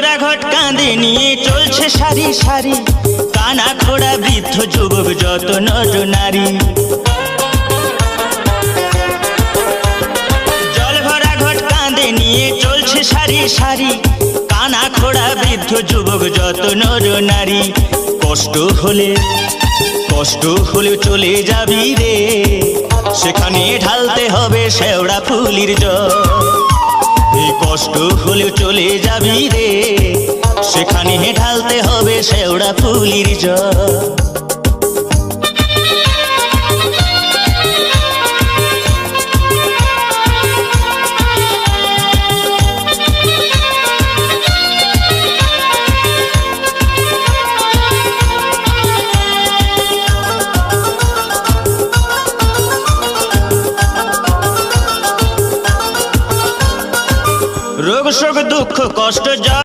ভরা ঘট কাঁধে নিয়ে চলছে সারি সারি, কানা খোড়া বৃদ্ধ যুবক যত নর নারী। জল ভরা ঘট কাঁধে নিয়ে চলছে সারি সারি, কানা খোড়া বৃদ্ধ যুবক যত নর নারী। কষ্ট হলে চলে যাবি রে, সেখানে ঢালতে হবে শেওড়া ফুলির জল। এই কষ্ট হলে চলে যাবি রে, সেখানে ঢালতে হবে শেওড়া ফুলির জল। রোগ শোক দুঃখ কষ্ট